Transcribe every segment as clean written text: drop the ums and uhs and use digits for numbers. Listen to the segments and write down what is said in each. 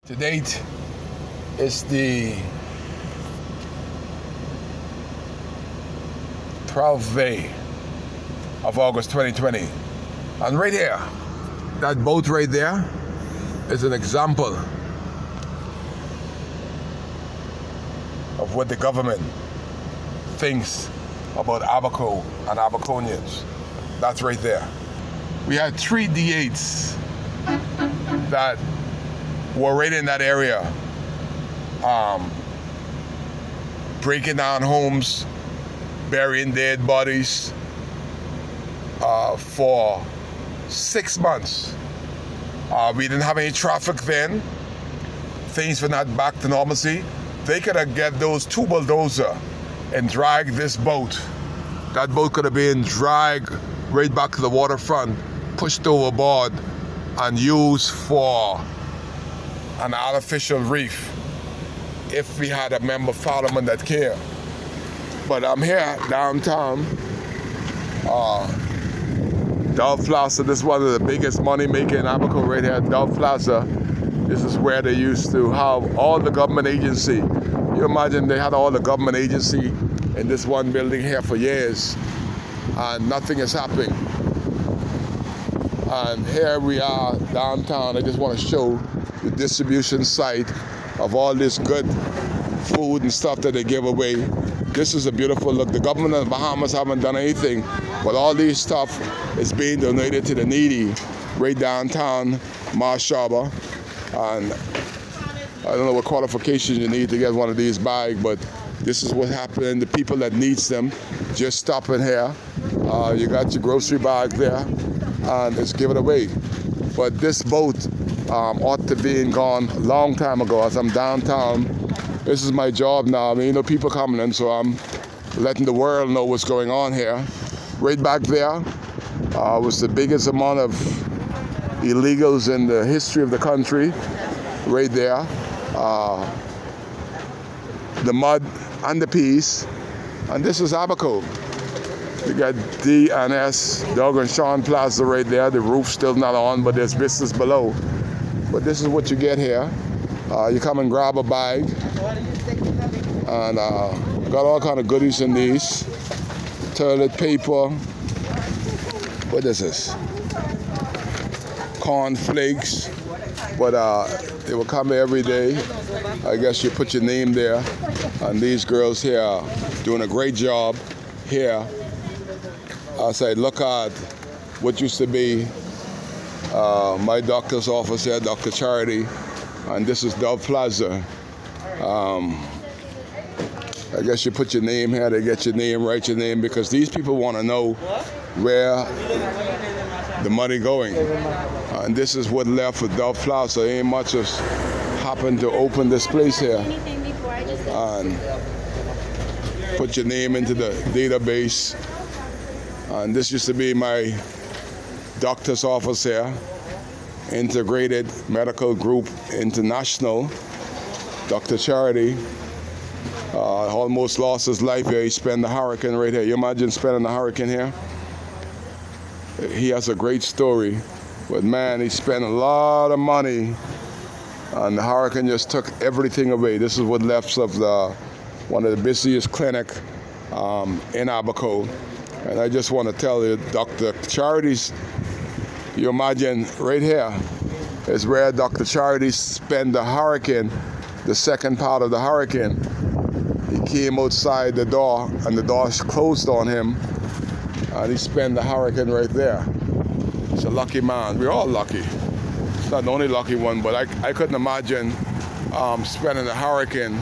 To date, it's the 12th day of August 2020. And right here, that boat right there is an example of what the government thinks about Abaco and Abaconians. That's right there. We had 3 D8s that were right in that area, breaking down homes, burying dead bodies for 6 months. We didn't have any traffic then. Things were not back to normalcy. They could have get those 2 bulldozers and drag this boat. That boat could have been dragged right back to the waterfront, pushed overboard, and used for an artificial reef if we had a member of parliament that cared. But I'm here downtown, Dove Plaza. This is one of the biggest money maker in Abaco right here, Dove Plaza. This is where they used to have all the government agency. You imagine they had all the government agency in this one building here for years, and nothing is happening. And here we are downtown. I just want to show the distribution site of all this good food and stuff that they give away. This is a beautiful look. The government of the Bahamas haven't done anything, but all these stuff is being donated to the needy right downtown Marsh Harbor. And I don't know what qualifications you need to get one of these bags, but this is what happened. The people that needs them just stop in here. You got your grocery bag there, and it's given away. But this boat ought to be gone a long time ago. As I'm downtown, this is my job now. I mean, you know, people coming in, so I'm letting the world know what's going on here. Right back there was the biggest amount of illegals in the history of the country. Right there. The mud and the peas. And this is Abaco. You got D&S, Doug and Sean Plaza right there. The roof's still not on, but there's business below. But this is what you get here. You come and grab a bag. And got all kind of goodies in these. Toilet paper. What is this? Corn flakes. But they will come every day. I guess you put your name there. And these girls here are doing a great job here. I say, look at what used to be my doctor's office here, Dr. Charity, and this is Dove Plaza. I guess you put your name here, they get your name, write your name, because these people want to know where the money going. And this is what left with Dove Plaza. Ain't much has happened to open this place here. And put your name into the database. And this used to be my doctor's office here, Integrated Medical Group International. Dr. Charity almost lost his life here. He spent the hurricane right here. You imagine spending the hurricane here? He has a great story, but man, he spent a lot of money, and the hurricane just took everything away. This is what left of one of the busiest clinic in Abaco. And I just want to tell you, Dr. Charity's, you imagine right here is where Dr. Charity spent the hurricane, the second part of the hurricane. He came outside the door and the door closed on him, and he spent the hurricane right there. He's a lucky man. We're all lucky. It's not the only lucky one, but I couldn't imagine spending the hurricane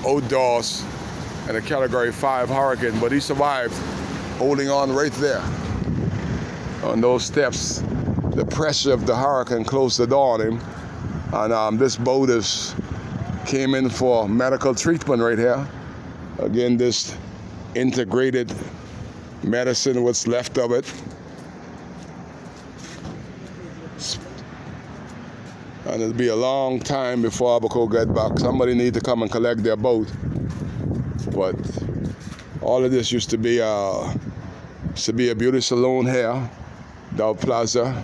outdoors in a Category 5 hurricane, but he survived, holding on right there on those steps. The pressure of the hurricane closed the door on him, and this boat came in for medical treatment right here. Again, this integrated medicine, what's left of it. And it'll be a long time before Abaco get back. Somebody need to come and collect their boat. But all of this used to be a beauty salon here, Dove Plaza.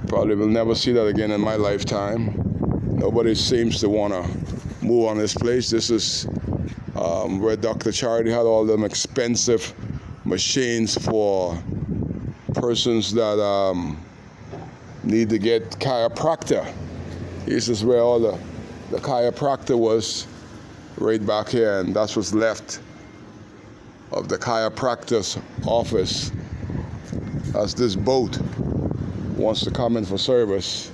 Probably will never see that again in my lifetime. Nobody seems to want to move on this place. This is where Dr. Charity had all them expensive machines for persons that need to get chiropractor. This is where all the chiropractor was, right back here, and that's what's left of the chiropractor's office. As this boat wants to come in for service,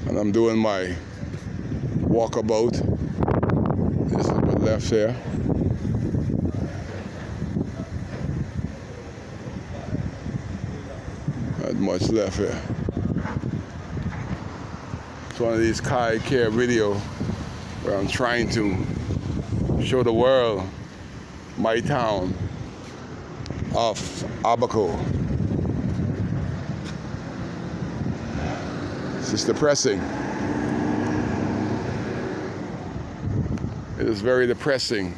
and I'm doing my walkabout. This is what's left here. Not much left here. It's one of these Kai Care video where I'm trying to show the world my town of Abaco. This is depressing. It is very depressing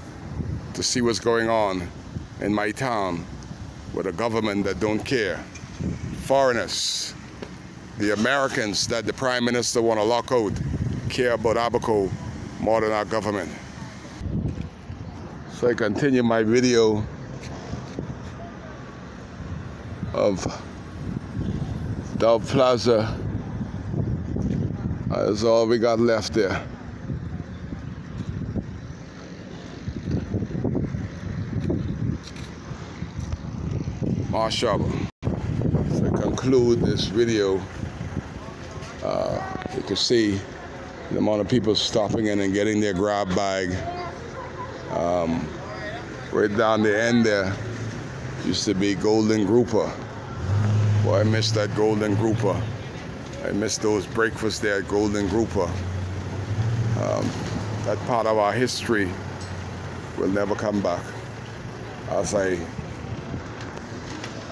to see what's going on in my town with a government that don't care. Foreigners, the Americans that the Prime Minister want to lock out, care about Abaco more than our government. So I continue my video of Dove Plaza. That's all we got left there. Marshall. So I conclude this video. You can see the amount of people stopping in and getting their grab bag. Right down the end there used to be Golden Grouper. Boy, I miss that Golden Grouper. I miss those breakfasts there at Golden Grouper. That part of our history will never come back. As I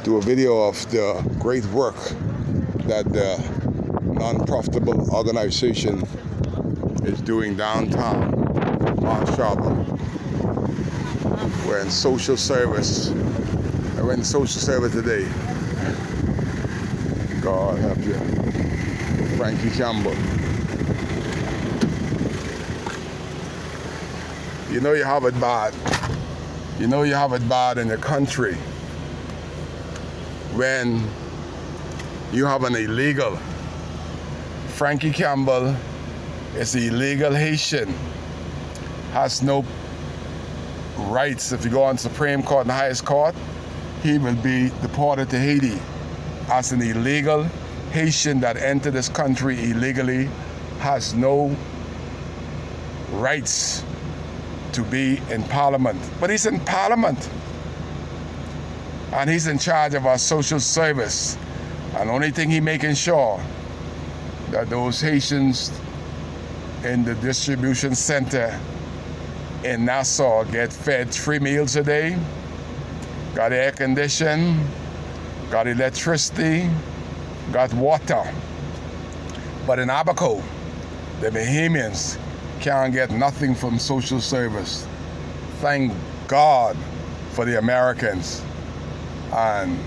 do a video of the great work that the non-profitable organization is doing downtown Marshall. We're in social service. I went in social service today. God help you. Frankie Campbell. You know you have it bad. You know you have it bad in the country when you have an illegal. Frankie Campbell is an illegal Haitian. Has no rights. If you go on Supreme Court and the highest court, he will be deported to Haiti as an illegal Haitian that entered this country illegally, has no rights to be in Parliament. But he's in Parliament, and he's in charge of our social service. And the only thing he's making sure that those Haitians in the distribution center in Nassau get fed 3 meals a day, got air conditioning, got electricity, got water. But in Abaco, the Bahamians can't get nothing from social service. Thank God for the Americans. And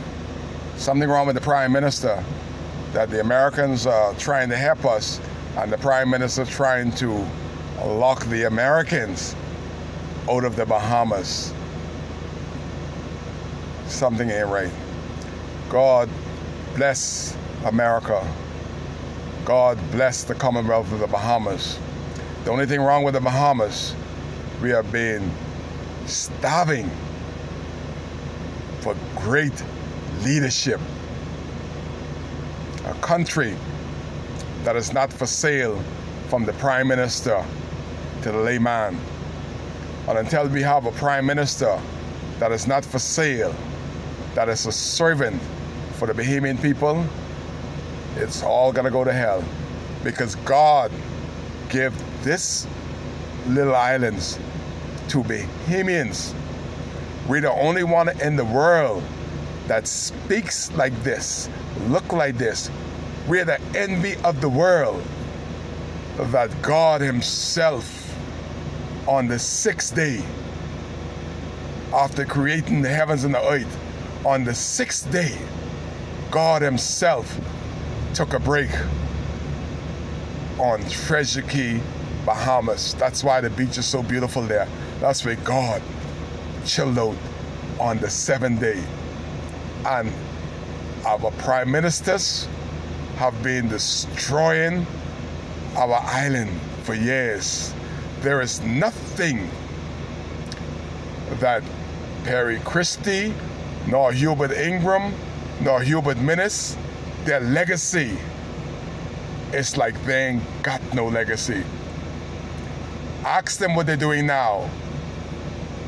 something wrong with the Prime Minister, that the Americans are trying to help us and the Prime Minister trying to lock the Americans out of the Bahamas. Something ain't right. God bless America. God bless the Commonwealth of the Bahamas. The only thing wrong with the Bahamas, we have been starving for great leadership. A country that is not for sale from the Prime Minister to the layman. And until we have a Prime Minister that is not for sale, that is a servant for the Bahamian people, it's all gonna go to hell. Because God gave this little islands to Bahamians. We're the only one in the world that speaks like this, look like this. We're the envy of the world. That God himself, on the 6th day, after creating the heavens and the earth, on the 6th day, God himself took a break on Treasure Cay, Bahamas. That's why the beach is so beautiful there. That's where God chilled out on the 7th day. And our prime ministers have been destroying our island for years. There is nothing that Perry Christie, nor Hubert Ingram, nor Hubert Minnis, their legacy is like they ain't got no legacy. Ask them what they're doing now.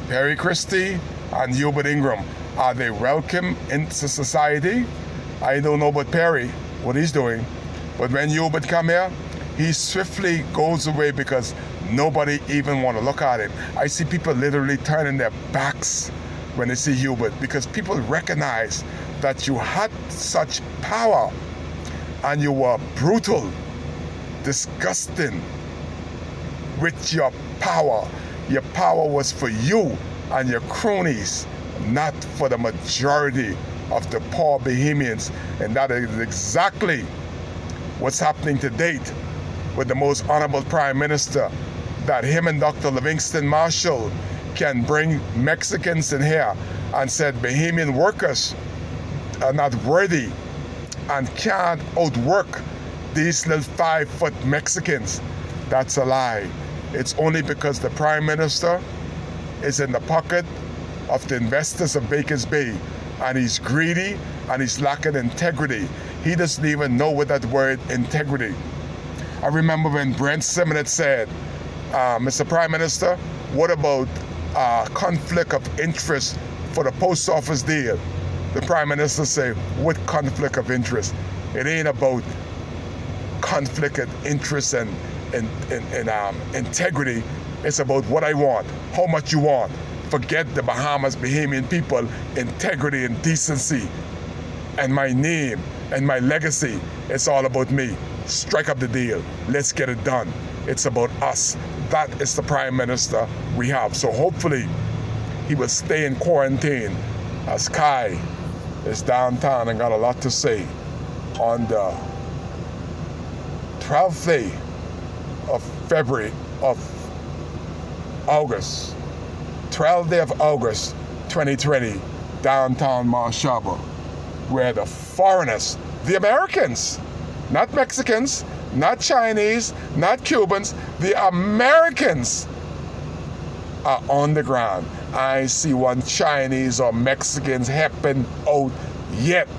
Perry Christie and Hubert Ingram, are they welcome into society? I don't know about Perry, what he's doing. But when Hubert come here, he swiftly goes away because nobody even want to look at him. I see people literally turning their backs when they see Hubert because people recognize that you had such power and you were brutal, disgusting with your power. Your power was for you and your cronies, not for the majority of the poor Bahamians. And that is exactly what's happening to date with the most honorable Prime Minister, that him and Dr. Livingston Marshall can bring Mexicans in here and said Bahamian workers are not worthy and can't outwork these little 5-foot Mexicans. That's a lie. It's only because the Prime Minister is in the pocket of the investors of Baker's Bay, and he's greedy and he's lacking integrity. He doesn't even know what that word integrity. I remember when Brent Simonette said, Mr. Prime Minister, what about conflict of interest for the post office deal? The Prime Minister said, what conflict of interest? It ain't about conflict of interest and integrity. It's about what I want, how much you want. Forget the Bahamas, Bahamian people, integrity and decency, and my name and my legacy. It's all about me. Strike up the deal. Let's get it done. It's about us. That is the Prime Minister we have. So hopefully he will stay in quarantine as Kai is downtown and got a lot to say on the 12th day of February of August, 12th day of August 2020, downtown Marsh Harbor, where the foreigners, the Americans, not Mexicans, not Chinese, not Cubans, the Americans are on the ground. I see one Chinese or Mexicans helping out yet,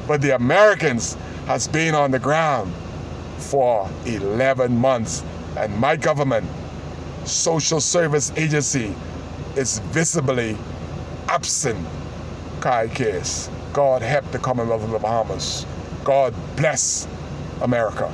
but the Americans has been on the ground for 11 months, and my government, social service agency, is visibly absent. Kai case. God help the Commonwealth of the Bahamas. God bless America.